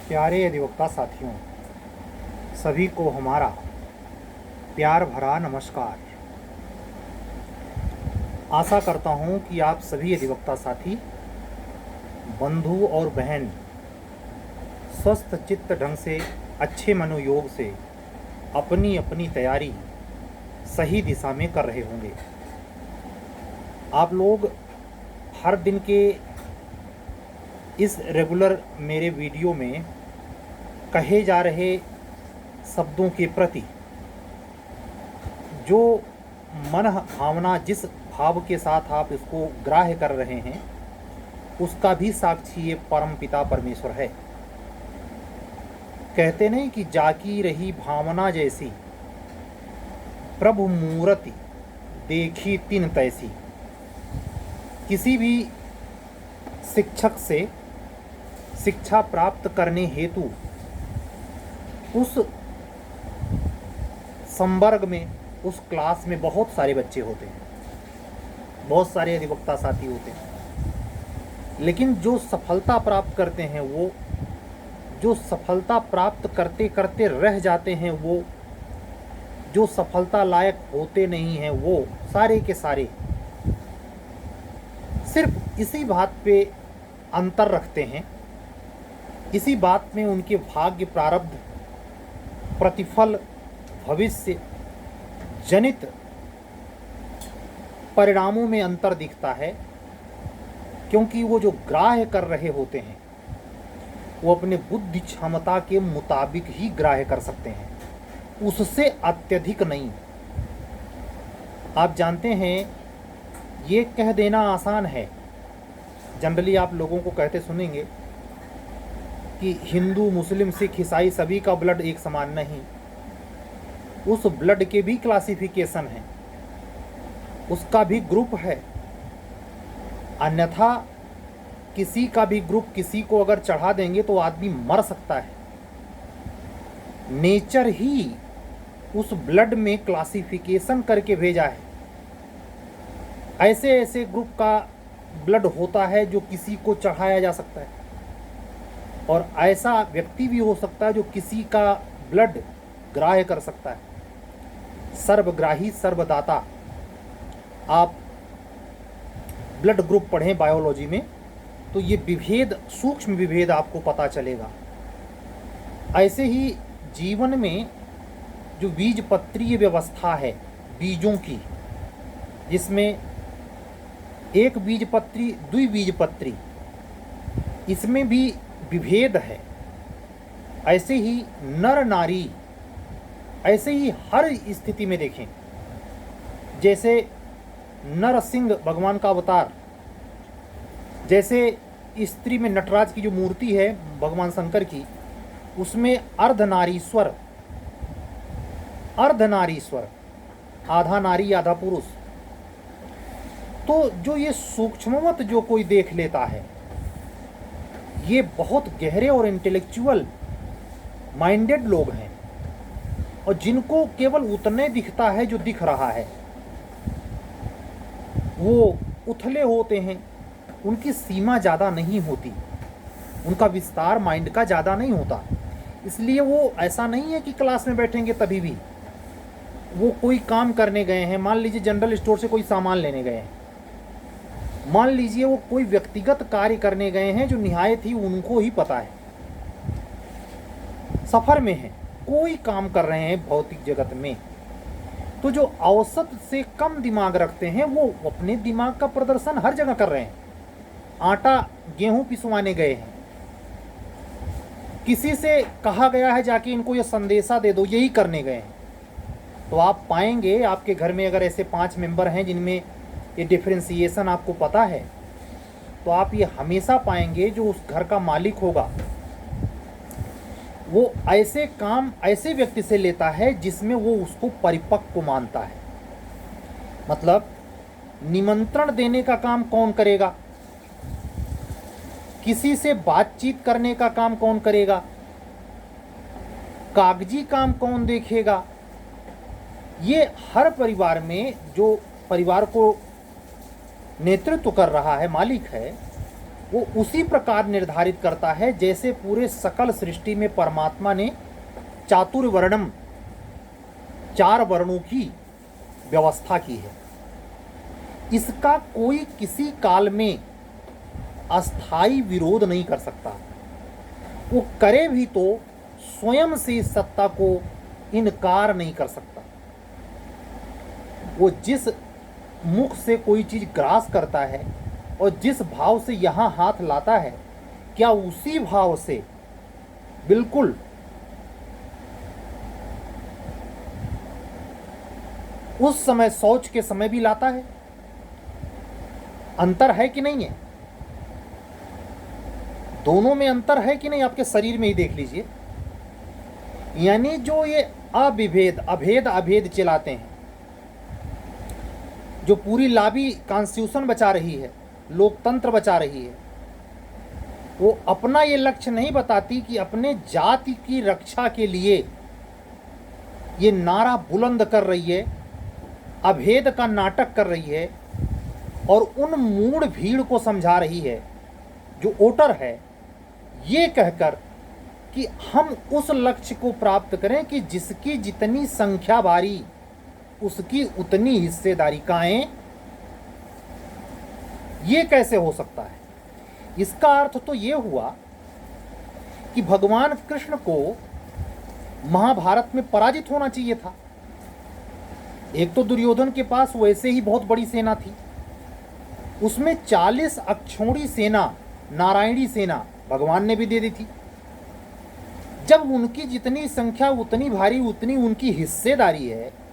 प्यारे अधिवक्ता साथियों, सभी को हमारा प्यार भरा नमस्कार। आशा करता हूँ कि आप सभी अधिवक्ता साथी, बंधु और बहन स्वस्थ चित्त ढंग से, अच्छे मनोयोग से अपनी अपनी तैयारी सही दिशा में कर रहे होंगे। आप लोग हर दिन के इस रेगुलर मेरे वीडियो में कहे जा रहे शब्दों के प्रति जो मन भावना, जिस भाव के साथ आप इसको ग्राह्य कर रहे हैं, उसका भी साक्षी ये परम पिता परमेश्वर है। कहते नहीं कि जाकी रही भावना जैसी, प्रभु मूर्ति देखी तिन तैसी। किसी भी शिक्षक से शिक्षा प्राप्त करने हेतु उस संवर्ग में, उस क्लास में बहुत सारे बच्चे होते हैं, बहुत सारे अधिवक्ता साथी होते हैं, लेकिन जो सफलता प्राप्त करते हैं, वो जो सफलता प्राप्त करते करते रह जाते हैं, वो जो सफलता लायक होते नहीं हैं, वो सारे के सारे सिर्फ इसी बात पे अंतर रखते हैं, इसी बात में उनके भाग्य, प्रारब्ध, प्रतिफल, भविष्य जनित परिणामों में अंतर दिखता है, क्योंकि वो जो ग्राह्य कर रहे होते हैं वो अपने बुद्धि क्षमता के मुताबिक ही ग्राह्य कर सकते हैं, उससे अत्यधिक नहीं। आप जानते हैं, ये कह देना आसान है, जनरली आप लोगों को कहते सुनेंगे कि हिंदू, मुस्लिम, सिख, ईसाई सभी का ब्लड एक समान नहीं। उस ब्लड के भी क्लासिफिकेशन है, उसका भी ग्रुप है। अन्यथा किसी का भी ग्रुप किसी को अगर चढ़ा देंगे तो आदमी मर सकता है। नेचर ही उस ब्लड में क्लासिफिकेशन करके भेजा है। ऐसे ऐसे ग्रुप का ब्लड होता है जो किसी को चढ़ाया जा सकता है, और ऐसा व्यक्ति भी हो सकता है जो किसी का ब्लड ग्राह्य कर सकता है। सर्वग्राही सर्वदाता। आप ब्लड ग्रुप पढ़ें बायोलॉजी में तो ये विभेद, सूक्ष्म विभेद आपको पता चलेगा। ऐसे ही जीवन में जो बीजपत्रीय व्यवस्था है, बीजों की, जिसमें एक बीजपत्री, द्विबीजपत्री, इसमें भी विभेद है। ऐसे ही नर नारी, ऐसे ही हर स्थिति में देखें, जैसे नरसिंह भगवान का अवतार, जैसे स्त्री में नटराज की जो मूर्ति है भगवान शंकर की, उसमें अर्धनारीश्वर, अर्धनारीश्वर, आधा नारी आधा पुरुष। तो जो ये सूक्ष्मवत जो कोई देख लेता है, ये बहुत गहरे और इंटेलेक्चुअल माइंडेड लोग हैं, और जिनको केवल उतने दिखता है जो दिख रहा है, वो उथले होते हैं, उनकी सीमा ज़्यादा नहीं होती, उनका विस्तार माइंड का ज़्यादा नहीं होता। इसलिए वो ऐसा नहीं है कि क्लास में बैठेंगे तभी भी। वो कोई काम करने गए हैं, मान लीजिए जनरल स्टोर से कोई सामान लेने गए हैं, मान लीजिए वो कोई व्यक्तिगत कार्य करने गए हैं जो निहायत ही उनको ही पता है, सफ़र में हैं, कोई काम कर रहे हैं भौतिक जगत में, तो जो औसत से कम दिमाग रखते हैं वो अपने दिमाग का प्रदर्शन हर जगह कर रहे हैं। आटा गेहूं पिसवाने गए हैं, किसी से कहा गया है जाके इनको ये संदेशा दे दो, यही करने गए हैं, तो आप पाएंगे आपके घर में अगर ऐसे 5 मेंबर हैं जिनमें ये डिफरेंशिएशन आपको पता है, तो आप ये हमेशा पाएंगे जो उस घर का मालिक होगा वो ऐसे काम ऐसे व्यक्ति से लेता है जिसमें वो उसको परिपक्व मानता है। मतलब निमंत्रण देने का काम कौन करेगा, किसी से बातचीत करने का काम कौन करेगा, कागजी काम कौन देखेगा, ये हर परिवार में जो परिवार को नेतृत्व कर रहा है, मालिक है, वो उसी प्रकार निर्धारित करता है जैसे पूरे सकल सृष्टि में परमात्मा ने चातुर्वर्णम, 4 वर्णों की व्यवस्था की है। इसका कोई किसी काल में अस्थाई विरोध नहीं कर सकता। वो करे भी तो स्वयं से इस सत्ता को इनकार नहीं कर सकता। वो जिस मुख से कोई चीज ग्रास करता है और जिस भाव से यहाँ हाथ लाता है, क्या उसी भाव से बिल्कुल उस समय शौच के समय भी लाता है? अंतर है कि नहीं है? दोनों में अंतर है कि नहीं? आपके शरीर में ही देख लीजिए। यानी जो ये अविभेद अभेद अभेद चलाते हैं, जो पूरी लाबी कॉन्स्टिट्यूशन बचा रही है, लोकतंत्र बचा रही है, वो अपना ये लक्ष्य नहीं बताती कि अपने जाति की रक्षा के लिए ये नारा बुलंद कर रही है, अभेद का नाटक कर रही है और उन मूढ़ भीड़ को समझा रही है जो वोटर है, ये कहकर कि हम उस लक्ष्य को प्राप्त करें कि जिसकी जितनी संख्या भारी उसकी उतनी हिस्सेदारी काएं। ये कैसे हो सकता है? इसका अर्थ तो ये हुआ कि भगवान कृष्ण को महाभारत में पराजित होना चाहिए था। एक तो दुर्योधन के पास वैसे ही बहुत बड़ी सेना थी, उसमें 40 अक्षौणी सेना, नारायणी सेना भगवान ने भी दे दी थी। जब उनकी जितनी संख्या उतनी भारी उतनी उनकी हिस्सेदारी है,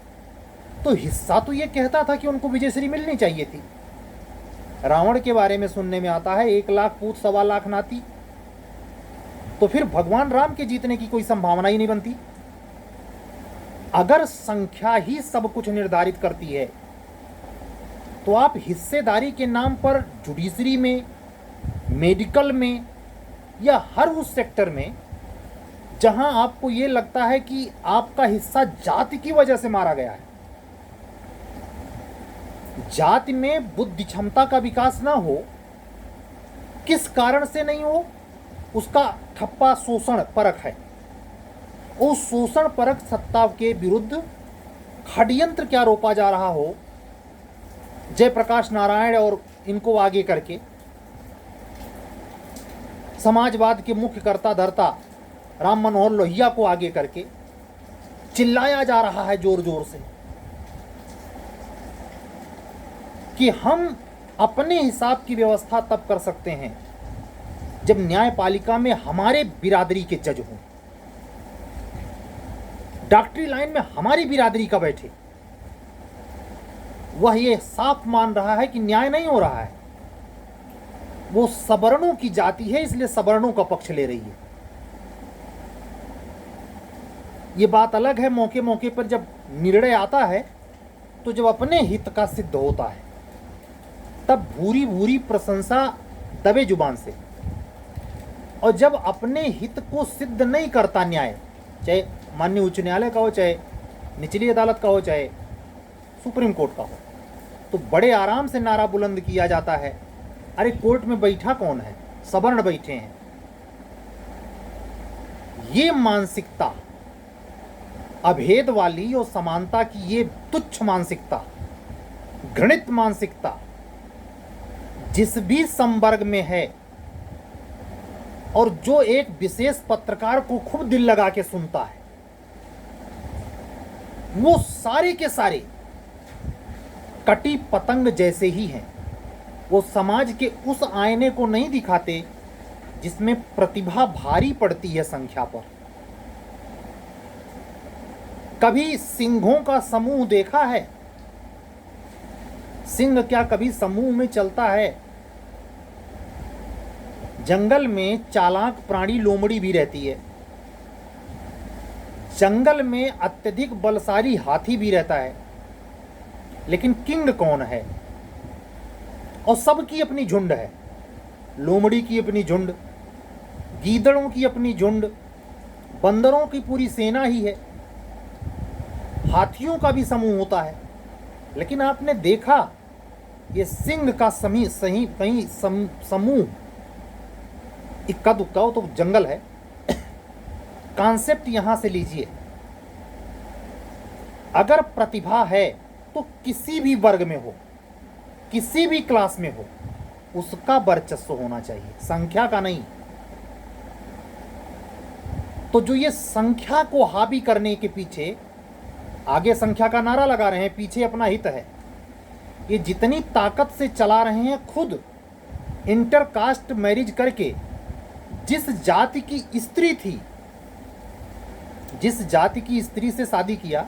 तो हिस्सा तो ये कहता था कि उनको विजयश्री मिलनी चाहिए थी। रावण के बारे में सुनने में आता है 1 लाख पूत 1.25 लाख नाती, तो फिर भगवान राम के जीतने की कोई संभावना ही नहीं बनती। अगर संख्या ही सब कुछ निर्धारित करती है, तो आप हिस्सेदारी के नाम पर जुडिशरी में, मेडिकल में या हर उस सेक्टर में जहां आपको ये लगता है कि आपका हिस्सा जाति की वजह से मारा गया है, जाति में बुद्धि क्षमता का विकास ना हो, किस कारण से नहीं हो, उसका ठप्पा शोषण परक है। उस शोषण परक सत्ता के विरुद्ध षड्यंत्र क्या रोपा जा रहा हो, जयप्रकाश नारायण और इनको आगे करके समाजवाद के मुख्य कर्ता धर्ता राम मनोहर लोहिया को आगे करके चिल्लाया जा रहा है जोर जोर से कि हम अपने हिसाब की व्यवस्था तब कर सकते हैं जब न्यायपालिका में हमारे बिरादरी के जज हों, डॉक्टरी लाइन में हमारी बिरादरी का बैठे। वह ये साफ मान रहा है कि न्याय नहीं हो रहा है, वो सवर्णों की जाति है इसलिए सवर्णों का पक्ष ले रही है। ये बात अलग है मौके मौके पर जब निर्णय आता है, तो जब अपने हित का सिद्ध होता है तब भूरी भूरी प्रशंसा दबे जुबान से, और जब अपने हित को सिद्ध नहीं करता न्याय, चाहे माननीय उच्च न्यायालय का हो, चाहे निचली अदालत का हो, चाहे सुप्रीम कोर्ट का हो, तो बड़े आराम से नारा बुलंद किया जाता है, अरे कोर्ट में बैठा कौन है, सवर्ण बैठे हैं। ये मानसिकता अभेद वाली और समानता की ये तुच्छ मानसिकता, घृणित मानसिकता जिस भी संवर्ग में है, और जो एक विशेष पत्रकार को खूब दिल लगा के सुनता है, वो सारे के सारे कटी पतंग जैसे ही हैं। वो समाज के उस आईने को नहीं दिखाते जिसमें प्रतिभा भारी पड़ती है संख्या पर। कभी सिंहों का समूह देखा है? सिंह क्या कभी समूह में चलता है? जंगल में चालाक प्राणी लोमड़ी भी रहती है, जंगल में अत्यधिक बलशाली हाथी भी रहता है, लेकिन किंग कौन है? और सबकी अपनी झुंड है। लोमड़ी की अपनी झुंड, गीदड़ों की अपनी झुंड, बंदरों की पूरी सेना ही है, हाथियों का भी समूह होता है। लेकिन आपने देखा ये सिंह का समूह इक्का दुक्का हो तो जंगल है। कॉन्सेप्ट यहां से लीजिए, अगर प्रतिभा है तो किसी भी वर्ग में हो, किसी भी क्लास में हो, उसका वर्चस्व होना चाहिए, संख्या का नहीं। तो जो ये संख्या को हावी करने के पीछे, आगे संख्या का नारा लगा रहे हैं, पीछे अपना हित है, ये जितनी ताकत से चला रहे हैं, खुद इंटरकास्ट मैरिज करके जिस जाति की स्त्री थी, जिस जाति की स्त्री से शादी किया,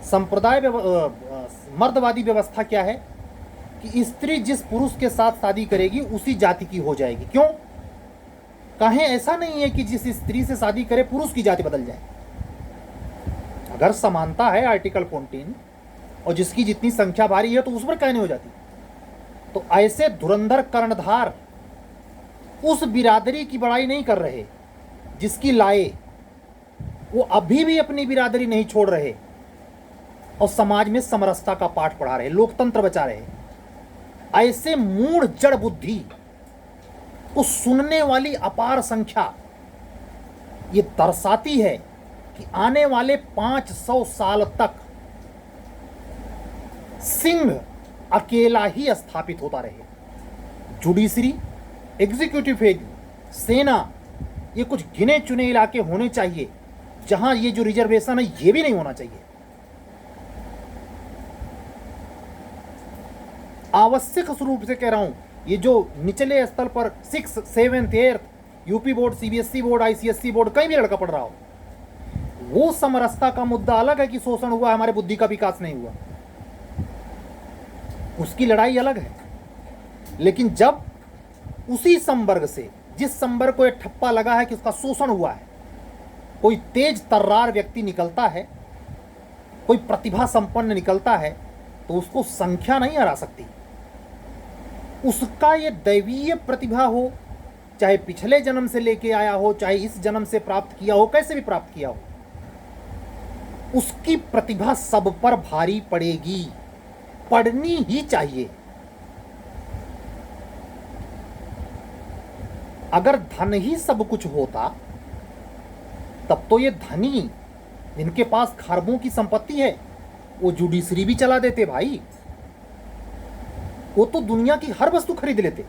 संप्रदाय मर्दवादी व्यवस्था क्या है कि स्त्री जिस पुरुष के साथ शादी करेगी उसी जाति की हो जाएगी। क्यों? कहें ऐसा नहीं है कि जिस स्त्री से शादी करे पुरुष की जाति बदल जाए। अगर समानता है आर्टिकल 14 और जिसकी जितनी संख्या भारी है तो उस पर कहने हो जाती। तो ऐसे धुरंधर कर्णधार उस बिरादरी की बड़ाई नहीं कर रहे जिसकी लाए, वो अभी भी अपनी बिरादरी नहीं छोड़ रहे और समाज में समरसता का पाठ पढ़ा रहे, लोकतंत्र बचा रहे। ऐसे मूढ़ जड़ बुद्धि को सुनने वाली अपार संख्या ये दर्शाती है कि आने वाले 500 साल तक सिंह अकेला ही स्थापित होता रहे। जुडिशरी, एग्जीक्यूटिव फेज, सेना, ये कुछ गिने चुने इलाके होने चाहिए जहां ये जो रिजर्वेशन है ये भी नहीं होना चाहिए। आवश्यक रूप से कह रहा हूं, ये जो निचले स्तर पर 6th, 7th, 8th UP board, CBSE board, ICSE board, कहीं भी लड़का पढ़ रहा हो, वो समरसता का मुद्दा अलग है कि शोषण हुआ, हमारे बुद्धि का विकास नहीं हुआ, उसकी लड़ाई अलग है। लेकिन जब उसी संवर्ग से, जिस संवर्ग को यह ठप्पा लगा है कि उसका शोषण हुआ है, कोई तेज तर्रार व्यक्ति निकलता है, कोई प्रतिभा संपन्न निकलता है, तो उसको संख्या नहीं हरा सकती। उसका ये दैवीय प्रतिभा हो, चाहे पिछले जन्म से लेके आया हो, चाहे इस जन्म से प्राप्त किया हो, कैसे भी प्राप्त किया हो, उसकी प्रतिभा सब पर भारी पड़ेगी, पड़नी ही चाहिए। अगर धन ही सब कुछ होता तब तो ये धनी जिनके पास खरबों की संपत्ति है वो जुडिशरी भी चला देते भाई, वो तो दुनिया की हर वस्तु खरीद लेते।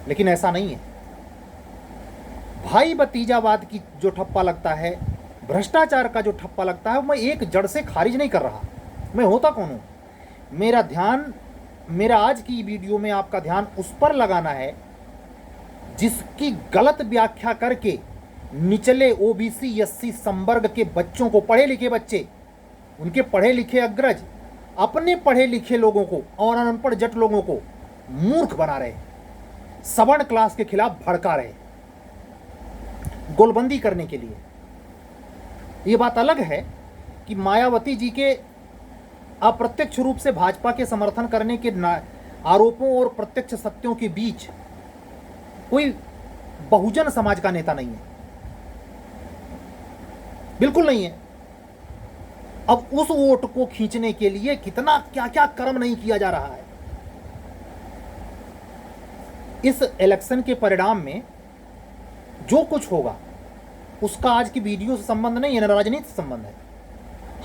लेकिन ऐसा नहीं है। भाई भतीजावाद की जो ठप्पा लगता है, भ्रष्टाचार का जो ठप्पा लगता है, मैं एक जड़ से खारिज नहीं कर रहा। मैं होता कौन हूं? मेरा ध्यान, मेरा आज की वीडियो में आपका ध्यान उस पर लगाना है जिसकी गलत व्याख्या करके निचले ओबीसी एससी संवर्ग के बच्चों को, पढ़े लिखे बच्चे, उनके पढ़े लिखे अग्रज अपने पढ़े लिखे लोगों को और अनपढ़ जट लोगों को मूर्ख बना रहे, सवर्ण क्लास के खिलाफ भड़का रहे, गोलबंदी करने के लिए। ये बात अलग है कि मायावती जी के अप्रत्यक्ष रूप से भाजपा के समर्थन करने के आरोपों और प्रत्यक्ष सत्यों के बीच कोई बहुजन समाज का नेता नहीं है, बिल्कुल नहीं है। अब उस वोट को खींचने के लिए कितना क्या क्या कर्म नहीं किया जा रहा है। इस इलेक्शन के परिणाम में जो कुछ होगा उसका आज की वीडियो से संबंध नहीं है, न राजनीति से संबंध है।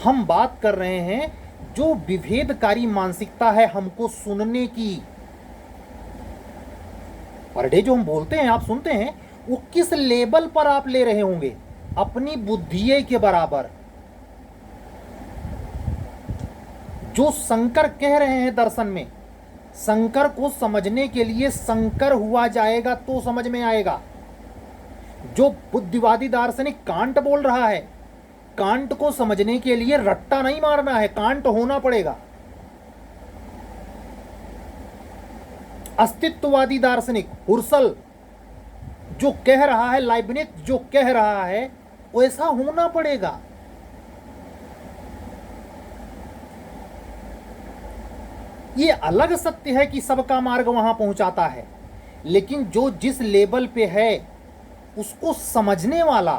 हम बात कर रहे हैं जो विभेदकारी मानसिकता है हमको सुनने की। पर डे जो हम बोलते हैं, आप सुनते हैं, वो किस लेवल पर आप ले रहे होंगे? अपनी बुद्धि के बराबर। जो शंकर कह रहे हैं दर्शन में, शंकर को समझने के लिए शंकर हुआ जाएगा तो समझ में आएगा। जो बुद्धिवादी दार्शनिक कांट बोल रहा है, कांट को समझने के लिए रट्टा नहीं मारना है, कांट होना पड़ेगा। अस्तित्ववादी दार्शनिक हुर्सल जो कह रहा है, लाइबनिज जो कह रहा है, वैसा होना पड़ेगा। ये अलग सत्य है कि सबका मार्ग वहां पहुंचाता है, लेकिन जो जिस लेवल पे है उसको समझने वाला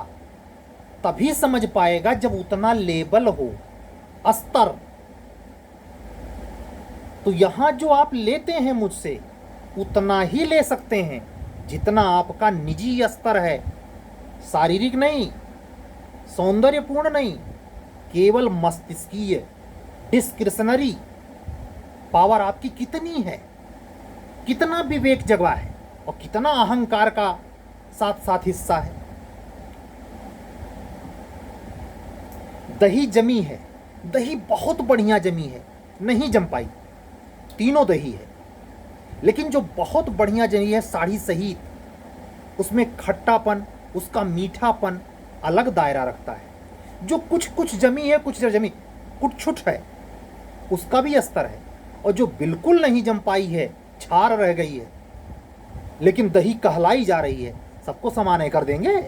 तभी समझ पाएगा जब उतना लेवल हो, स्तर। तो यहां जो आप लेते हैं मुझसे उतना ही ले सकते हैं जितना आपका निजी स्तर है, शारीरिक नहीं, सौंदर्यपूर्ण नहीं, केवल मस्तिष्कीय डिस्क्रिशनरी पावर आपकी कितनी है, कितना विवेक जगवा है और कितना अहंकार का साथ साथ हिस्सा है। दही जमी है, दही बहुत बढ़िया जमी है, नहीं जम पाई, तीनों दही है, लेकिन जो बहुत बढ़िया जमी है साड़ी सहित, उसमें खट्टापन, उसका मीठापन अलग दायरा रखता है। जो कुछ कुछ जमी है, कुछ जमी कुछ है, उसका भी स्तर है। और जो बिल्कुल नहीं जम पाई है, छार रह गई है, लेकिन दही कहलाई जा रही है, सबको समाने कर देंगे।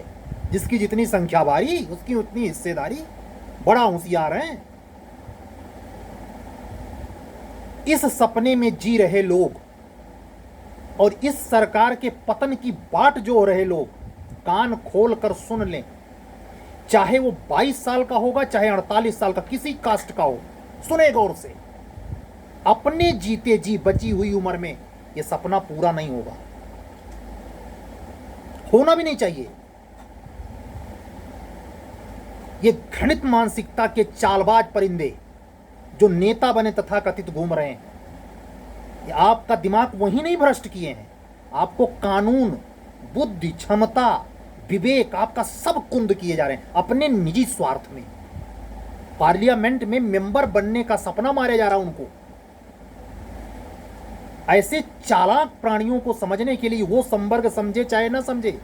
जिसकी जितनी संख्या भारी, उसकी उतनी हिस्सेदारी। बड़ा होशियार हैं। इस सपने में जी रहे लोग और इस सरकार के पतन की बाट जो हो रहे लोग, कान खोल कर सुन लें। चाहे वो 22 साल का होगा, चाहे 48 साल का, किसी कास्ट का हो, सुने गौर से। अपने जीते जी बची हुई उम्र में ये सपना पूरा नहीं होगा, होना भी नहीं चाहिए। ये घृणित मानसिकता के चालबाज परिंदे जो नेता बने तथा कथित घूम रहे हैं, ये आपका दिमाग वही नहीं भ्रष्ट किए हैं, आपको कानून, बुद्धि, क्षमता, विवेक, आपका सब कुंद किए जा रहे हैं अपने निजी स्वार्थ में। पार्लियामेंट में मेंबर बनने का सपना मारे जा रहा है उनको। ऐसे चालाक प्राणियों को समझने के लिए वो संवर्ग समझे चाहे ना समझे,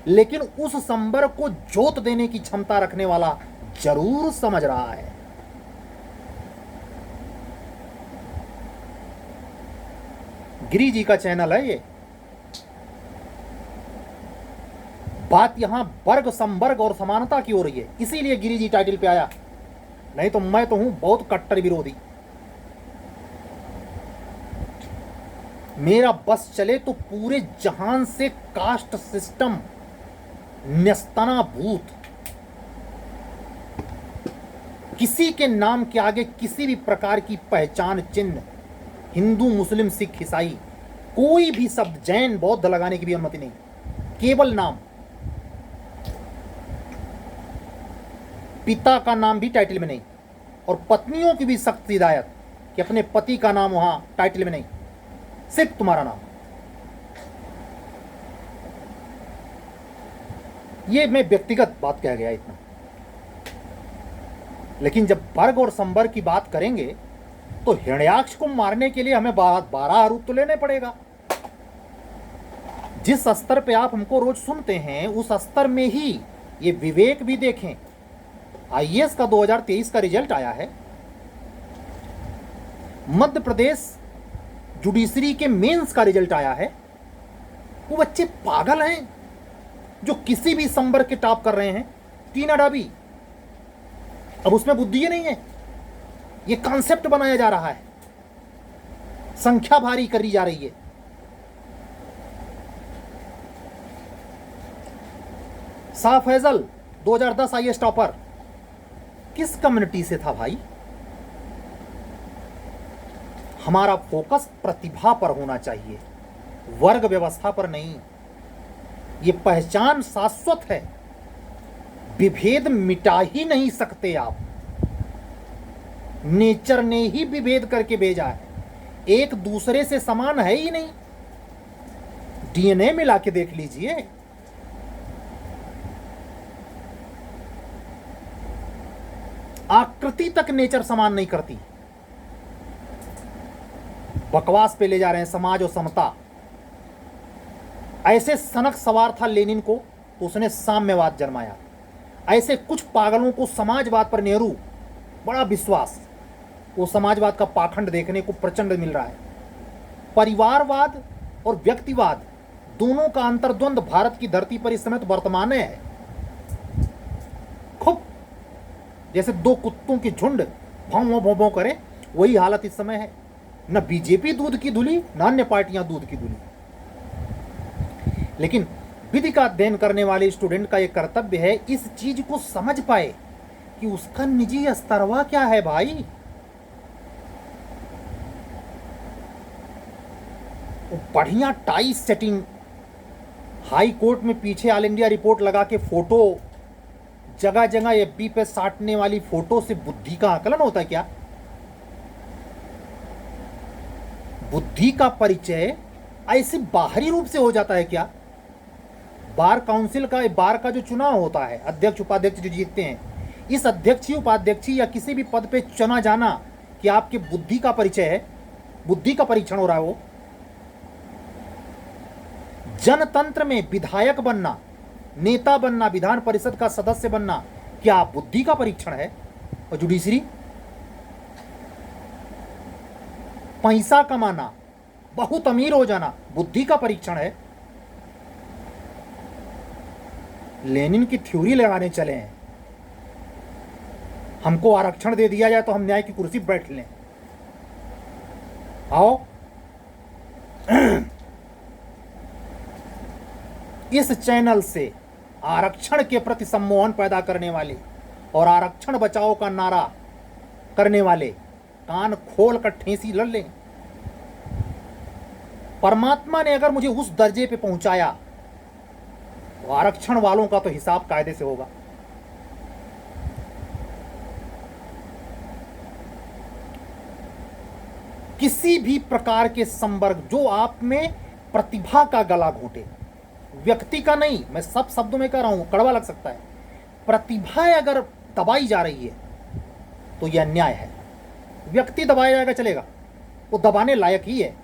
लेकिन उस संवर्ग को जोत देने की क्षमता रखने वाला जरूर समझ रहा है। गिरी जी का चैनल है ये। बात यहां वर्ग, संवर्ग और समानता की हो रही है, इसीलिए गिरी जी टाइटल पे आया, नहीं तो मैं तो हूं बहुत कट्टर विरोधी। मेरा बस चले तो पूरे जहान से कास्ट सिस्टम न्यस्तनाभूत, किसी के नाम के आगे किसी भी प्रकार की पहचान चिन्ह, हिंदू, मुस्लिम, सिख, ईसाई, कोई भी शब्द, जैन, बौद्ध लगाने की भी अनुमति नहीं, केवल नाम। पिता का नाम भी टाइटल में नहीं, और पत्नियों की भी सख्त हिदायत कि अपने पति का नाम वहां टाइटल में नहीं, सिर्फ तुम्हारा नाम। ये मैं व्यक्तिगत बात कह गया इतना, लेकिन जब वर्ग और संवर्ग की बात करेंगे तो हिरण्याक्ष को मारने के लिए हमें 12 आरोप तो लेने पड़ेगा। जिस स्तर पे आप हमको रोज सुनते हैं, उस स्तर में ही ये विवेक भी देखें। आईएएस का 2023 का रिजल्ट आया है, मध्य प्रदेश जुडिशरी के मेंस का रिजल्ट आया है। वो बच्चे पागल हैं जो किसी भी संवर्ग के टॉप कर रहे हैं, टीना डाबी। अब उसमें बुद्धि ही नहीं है, ये कॉन्सेप्ट बनाया जा रहा है, संख्या भारी करी जा रही है। शाह फैजल 2010 आईएएस टॉपर, किस कम्युनिटी से था भाई? हमारा फोकस प्रतिभा पर होना चाहिए, वर्ग व्यवस्था पर नहीं। ये पहचान शाश्वत है, विभेद मिटा ही नहीं सकते आप। नेचर ने ही विभेद करके भेजा है, एक दूसरे से समान है ही नहीं। डीएनए मिला के देख लीजिए। आकृति तक नेचर समान नहीं करती। बकवास पे ले जा रहे हैं समाज और समता। ऐसे सनक सवार था लेनिन को, तो उसने साम्यवाद जन्माया। ऐसे कुछ पागलों को समाजवाद पर नेहरू बड़ा विश्वास, वो समाजवाद का पाखंड देखने को प्रचंड मिल रहा है। परिवारवाद और व्यक्तिवाद दोनों का अंतर्द्वंद भारत की धरती पर इस समय तो वर्तमान है। खूब जैसे दो कुत्तों की झुंड भौं भौं भौं करे, वही हालत इस समय है। न बीजेपी दूध की धुली, न अन्य पार्टियां दूध की धुली। लेकिन विधि का अध्ययन करने वाले स्टूडेंट का यह कर्तव्य है इस चीज को समझ पाए कि उसका निजी स्तरवा क्या है भाई। बढ़िया टाई सेटिंग हाई कोर्ट में पीछे ऑल इंडिया रिपोर्ट लगा के फोटो जगह जगह एफबी पे साटने वाली फोटो से बुद्धि का आकलन होता है क्या? बुद्धि का परिचय ऐसे बाहरी रूप से हो जाता है क्या? बार काउंसिल का, बार का जो चुनाव होता है, अध्यक्ष उपाध्यक्ष जो जीतते हैं, इस अध्यक्षी उपाध्यक्षी या किसी भी पद पे चुना जाना कि आपके बुद्धि का परिचय है, बुद्धि का परीक्षण हो रहा है। वो जनतंत्र में विधायक बनना, नेता बनना, विधान परिषद का सदस्य बनना, क्या बुद्धि का परीक्षण है? और जुडिशरी, पैसा कमाना, बहुत अमीर हो जाना, बुद्धि का परीक्षण है? लेनिन की थ्योरी लगाने चले हैं, हमको आरक्षण दे दिया जाए तो हम न्याय की कुर्सी बैठ लें। आओ इस चैनल से आरक्षण के प्रति सम्मोहन पैदा करने वाले और आरक्षण बचाओ का नारा करने वाले कान खोल कर ठेसी लड़ लें। परमात्मा ने अगर मुझे उस दर्जे पे पहुंचाया तो आरक्षण वालों का तो हिसाब कायदे से होगा। किसी भी प्रकार के संवर्ग जो आप में प्रतिभा का गला घोंटे, व्यक्ति का नहीं, मैं सब शब्दों में कह रहा हूं, कड़वा लग सकता है, प्रतिभा अगर दबाई जा रही है तो यह अन्याय है। व्यक्ति दबाया जाएगा चलेगा, वो दबाने लायक ही है।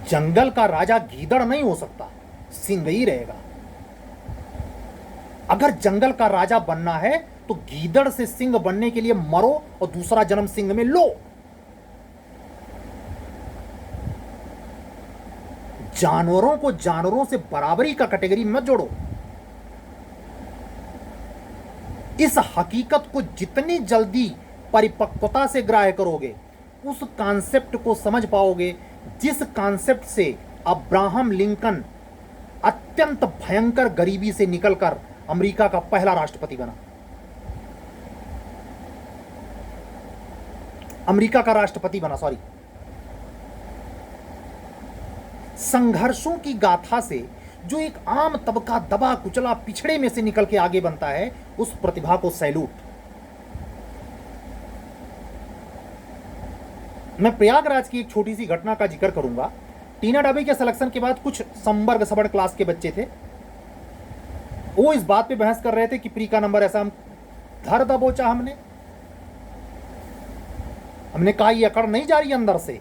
जंगल का राजा गीदड़ नहीं हो सकता, सिंह ही रहेगा। अगर जंगल का राजा बनना है तो गीदड़ से सिंह बनने के लिए मरो और दूसरा जन्म सिंह में लो। जानवरों को जानवरों से बराबरी का कैटेगरी में मत जोड़ो। इस हकीकत को जितनी जल्दी परिपक्वता से ग्राह्य करोगे, उस कॉन्सेप्ट को समझ पाओगे जिस कॉन्सेप्ट से अब्राहम लिंकन अत्यंत भयंकर गरीबी से निकलकर अमेरिका का पहला राष्ट्रपति बना। अमेरिका का राष्ट्रपति बना, सॉरी। संघर्षों की गाथा से जो एक आम तबका दबा कुचला पिछड़े में से निकल के आगे बनता है, उस प्रतिभा को सैल्यूट। मैं प्रयागराज की एक छोटी सी घटना का जिक्र करूंगा। टीना डाबे के सिलेक्शन के बाद कुछ संवर्ग सबड़ क्लास के बच्चे थे, वो इस बात पे बहस कर रहे थे कि प्री का नंबर ऐसा, हम धर दबोचा, हमने कहा ये अकड़ नहीं जा रही अंदर से,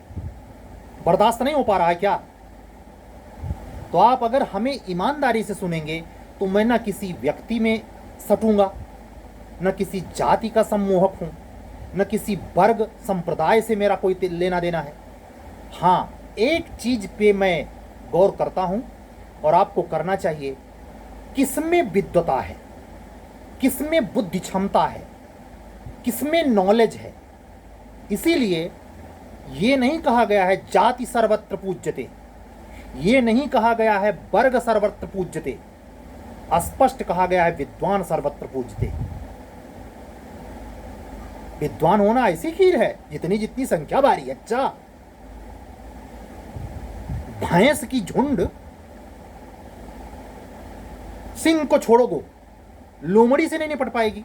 बर्दाश्त नहीं हो पा रहा है क्या? तो आप अगर हमें ईमानदारी से सुनेंगे तो मैं ना किसी व्यक्ति में सटूंगा, न किसी जाति का सम्मोहक हूं, न किसी वर्ग संप्रदाय से मेरा कोई लेना देना है। हाँ, एक चीज पे मैं गौर करता हूं और आपको करना चाहिए, किसमें विद्वता है, किसमें बुद्धि क्षमता है, किसमें नॉलेज है। इसीलिए ये नहीं कहा गया है जाति सर्वत्र पूज्यते, ये नहीं कहा गया है वर्ग सर्वत्र पूज्यते, स्पष्ट कहा गया है विद्वान सर्वत्र पूज्यते। विद्वान होना ऐसी खीर है जितनी जितनी संख्या भारी। अच्छा, भैंस की झुंड सिंह को छोड़ो गो, लोमड़ी से नहीं निपट पाएगी।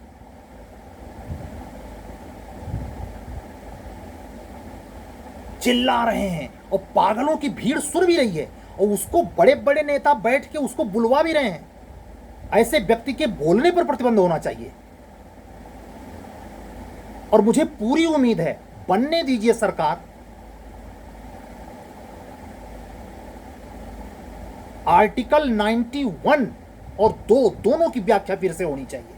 चिल्ला रहे हैं और पागलों की भीड़ सुन भी रही है और उसको बड़े बड़े नेता बैठ के उसको बुलवा भी रहे हैं। ऐसे व्यक्ति के बोलने पर प्रतिबंध होना चाहिए। और मुझे पूरी उम्मीद है, बनने दीजिए सरकार, आर्टिकल 91 और 2 दोनों की व्याख्या फिर से होनी चाहिए।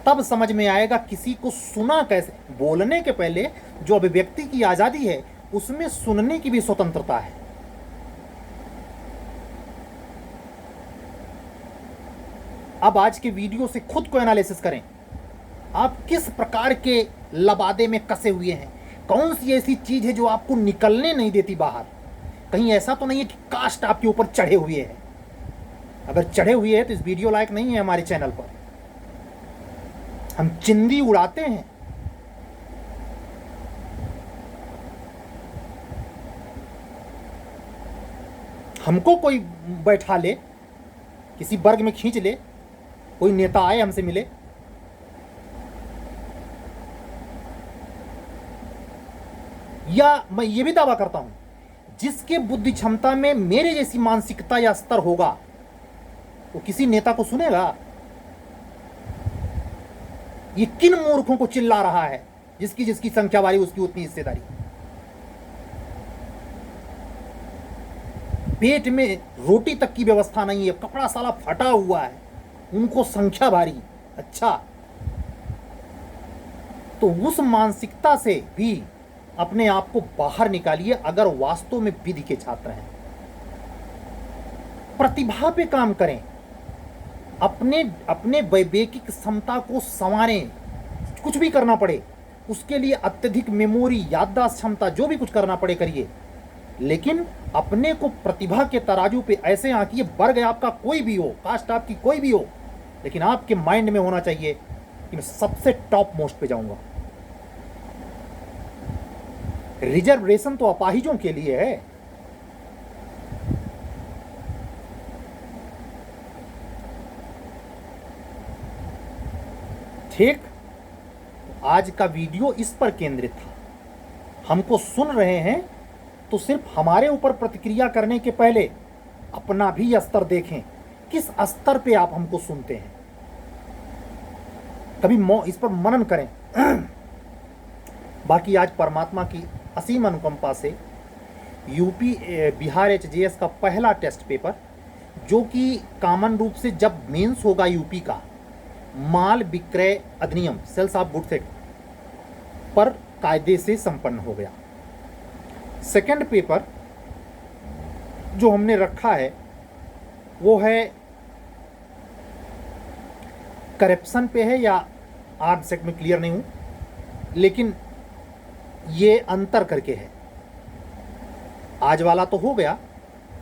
तब समझ में आएगा किसी को सुना कैसे। बोलने के पहले जो अभिव्यक्ति की आजादी है, उसमें सुनने की भी स्वतंत्रता है। अब आज के वीडियो से खुद को एनालिसिस करें, आप किस प्रकार के लबादे में कसे हुए हैं, कौन सी ऐसी चीज है जो आपको निकलने नहीं देती बाहर। कहीं ऐसा तो नहीं है कि कास्ट आपके ऊपर चढ़े हुए है। अगर चढ़े हुए हैं तो इस वीडियो लायक नहीं है हमारे चैनल पर। हम चिंदी उड़ाते हैं। हमको कोई बैठा ले, किसी वर्ग में खींच ले, कोई नेता आए हमसे मिले, या मैं ये भी दावा करता हूं जिसके बुद्धि क्षमता में मेरे जैसी मानसिकता या स्तर होगा वो किसी नेता को सुनेगा? ये किन मूर्खों को चिल्ला रहा है? जिसकी जिसकी संख्या बारी उसकी उतनी हिस्सेदारी। पेट में रोटी तक की व्यवस्था नहीं है, कपड़ा साला फटा हुआ है, उनको संख्या भारी। अच्छा, तो उस मानसिकता से भी अपने आप को बाहर निकालिए अगर वास्तव में विधि के छात्र हैं। प्रतिभा पे काम करें, अपने वैवेकिक क्षमता को संवारें। कुछ भी करना पड़े उसके लिए अत्यधिक मेमोरी, याददाश्त क्षमता, जो भी कुछ करना पड़े करिए, लेकिन अपने को प्रतिभा के तराजू पे ऐसे आंकिए, वर्ग आपका कोई भी हो, कास्ट आपकी कोई भी हो, लेकिन आपके माइंड में होना चाहिए कि मैं सबसे टॉप मोस्ट पे जाऊंगा। रिजर्वेशन तो अपाहिजों के लिए है। ठीक, आज का वीडियो इस पर केंद्रित था। हमको सुन रहे हैं तो सिर्फ हमारे ऊपर प्रतिक्रिया करने के पहले अपना भी स्तर देखें, किस स्तर पे आप हमको सुनते हैं। कभी इस पर मनन करें। बाकी आज परमात्मा की असीम अनुकंपा से यूपी बिहार एचजेएस का पहला टेस्ट पेपर, जो कि कॉमन रूप से जब मेंस होगा यूपी का, माल विक्रय अधिनियम सेल्स ऑफ गुड्स एक्ट पर कायदे से संपन्न हो गया। सेकंड पेपर जो हमने रखा है वो है करप्शन पे है, या आर्ट सेक्ट में क्लियर नहीं हूं, लेकिन ये अंतर करके है। आज वाला तो हो गया,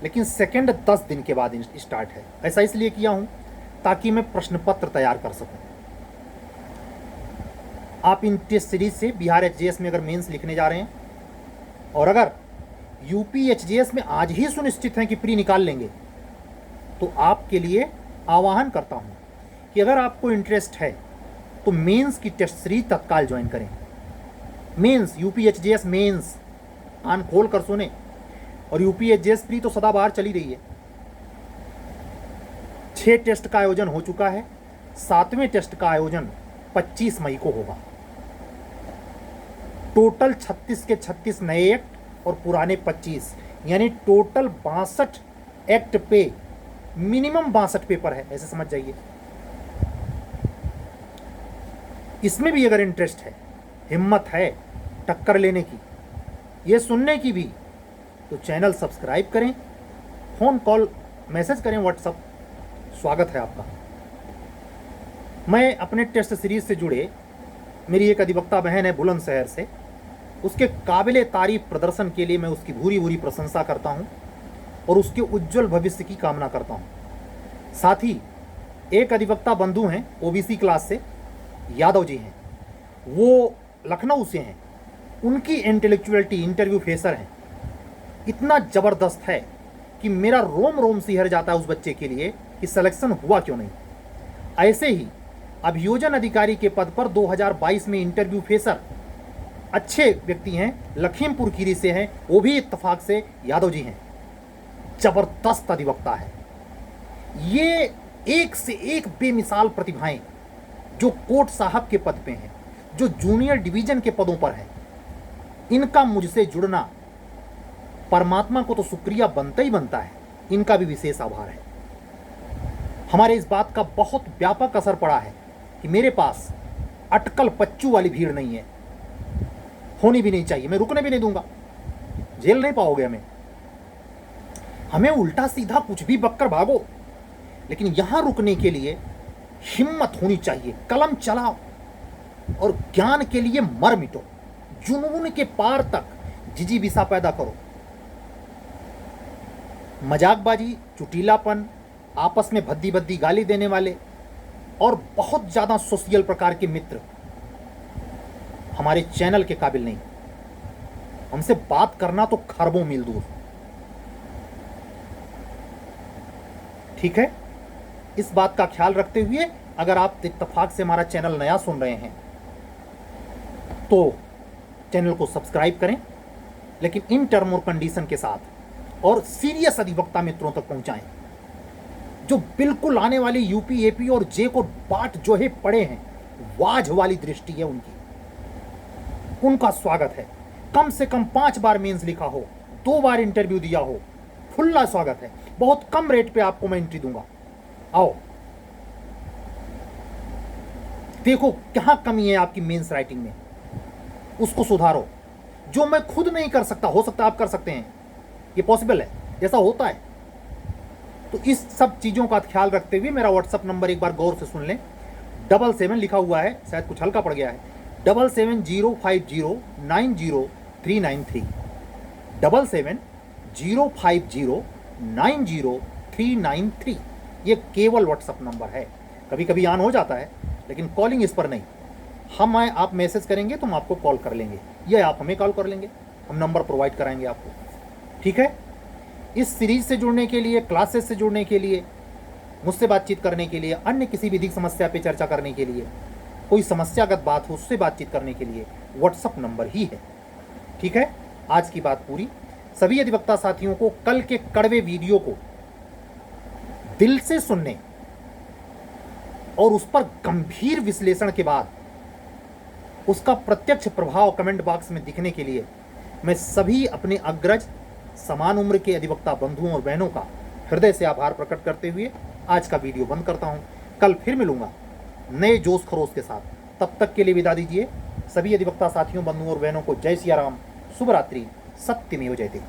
लेकिन सेकंड 10 दिन के बाद स्टार्ट है। ऐसा इसलिए किया हूं ताकि मैं प्रश्न पत्र तैयार कर सकूं। आप इन टेस्ट सीरीज से बिहार एचजेएस में अगर मेंस लिखने जा रहे हैं, और अगर यूपी एचजेएस में आज ही सुनिश्चित हैं कि प्री निकाल लेंगे, तो आपके लिए आह्वान करता हूं कि अगर आपको इंटरेस्ट है तो मेंस की टेस्ट सीरीज तत्काल ज्वाइन करें। मेंस, यूपी एचजेएस मेंस, कान खोल कर सुने। और यूपी एचजेएस प्री तो सदाबहार चली रही है। 6 टेस्ट का आयोजन हो चुका है, 7वें टेस्ट का आयोजन 25 मई को होगा। टोटल 36 के 36 नए एक्ट और पुराने 25, यानी टोटल 62 एक्ट पे मिनिमम 62 पेपर है, ऐसे समझ जाइए। इसमें भी अगर इंटरेस्ट है, हिम्मत है टक्कर लेने की, ये सुनने की भी, तो चैनल सब्सक्राइब करें, फ़ोन कॉल मैसेज करें, व्हाट्सअप, स्वागत है आपका। मैं अपने टेस्ट सीरीज से जुड़े, मेरी एक अधिवक्ता बहन है बुलंदशहर से, उसके काबिले तारीफ प्रदर्शन के लिए मैं उसकी भूरी भूरी प्रशंसा करता हूं और उसके उज्जवल भविष्य की कामना करता हूं। साथ ही एक अधिवक्ता बंधु हैं ओबीसी क्लास से, यादव जी हैं, वो लखनऊ से हैं। उनकी इंटेलेक्चुअलिटी, इंटरव्यू फेसर हैं, इतना ज़बरदस्त है कि मेरा रोम रोम सिहर जाता है उस बच्चे के लिए कि सिलेक्शन हुआ क्यों नहीं। ऐसे ही अभियोजन अधिकारी के पद पर 2022 में इंटरव्यू फेसर अच्छे व्यक्ति हैं, लखीमपुर खीरी से हैं, वो भी इत्तफाक से यादव जी हैं। जबरदस्त अधिवक्ता है। ये एक से एक बेमिसाल प्रतिभाएं जो कोर्ट साहब के पद पे हैं, जो जूनियर डिवीजन के पदों पर हैं, इनका मुझसे जुड़ना परमात्मा को तो शुक्रिया बनता ही बनता है, इनका भी विशेष आभार है। हमारे इस बात का बहुत व्यापक असर पड़ा है कि मेरे पास अटकल पच्चू वाली भीड़ नहीं है, होनी भी नहीं चाहिए। मैं रुकने भी नहीं दूंगा, जेल नहीं पाओगे हमें उल्टा सीधा कुछ भी बककर भागो, लेकिन यहां रुकने के लिए हिम्मत होनी चाहिए। कलम चलाओ और ज्ञान के लिए मर मिटो, जुनून के पार तक जिजीबिसा पैदा करो। मजाकबाजी, चुटीलापन, आपस में भद्दी भद्दी गाली देने वाले और बहुत ज़्यादा सोशल प्रकार के मित्र हमारे चैनल के काबिल नहीं। हमसे बात करना तो खरबों मील दूर। ठीक है, इस बात का ख्याल रखते हुए अगर आप इत्तेफाक से हमारा चैनल नया सुन रहे हैं तो चैनल को सब्सक्राइब करें, लेकिन इन टर्म और कंडीशन के साथ, और सीरियस अधिवक्ता मित्रों तक पहुंचाएं जो बिल्कुल आने वाली यूपी, एपी और जे को बाट जो है पड़े हैं, वाज वाली दृष्टि है उनकी, उनका स्वागत है। कम से कम 5 बार मेंस लिखा हो, 2 बार इंटरव्यू दिया हो, खुला स्वागत है। बहुत कम रेट पे आपको मैं एंट्री दूंगा। आओ देखो कहां कमी है आपकी मेंस राइटिंग में, उसको सुधारो। जो मैं खुद नहीं कर सकता, हो सकता आप कर सकते हैं, ये पॉसिबल है, जैसा होता है। तो इस सब चीजों का ख्याल रखते हुए मेरा व्हाट्सअप नंबर एक बार गौर से सुन लें। 77 लिखा हुआ है, शायद कुछ हल्का पड़ गया है, 7705090393, 7705090393। ये केवल व्हाट्सअप नंबर है। कभी कभी ऑन हो जाता है, लेकिन कॉलिंग इस पर नहीं। हम आए, आप मैसेज करेंगे तो हम आपको कॉल कर लेंगे, या आप हमें कॉल कर लेंगे, हम नंबर प्रोवाइड कराएंगे आपको। ठीक है, इस सीरीज से जुड़ने के लिए, क्लासेस से जुड़ने के लिए, मुझसे बातचीत करने के लिए, अन्य किसी विधिक समस्या पे चर्चा करने के लिए, कोई समस्यागत बात हो उससे बातचीत करने के लिए व्हाट्सअप नंबर ही है। ठीक है, आज की बात पूरी। सभी अधिवक्ता साथियों को कल के कड़वे वीडियो को दिल से सुनने और उस पर गंभीर विश्लेषण के बाद उसका प्रत्यक्ष प्रभाव कमेंट बॉक्स में दिखने के लिए मैं सभी अपने अग्रज समान उम्र के अधिवक्ता बंधुओं और बहनों का हृदय से आभार प्रकट करते हुए आज का वीडियो बंद करता हूं। कल फिर मिलूंगा नए जोश खरोश के साथ। तब तक के लिए विदा दीजिए। सभी अधिवक्ता साथियों, बंधुओं और बहनों को जय सिया राम, शुभ रात्रि, सत्यमेव जयते।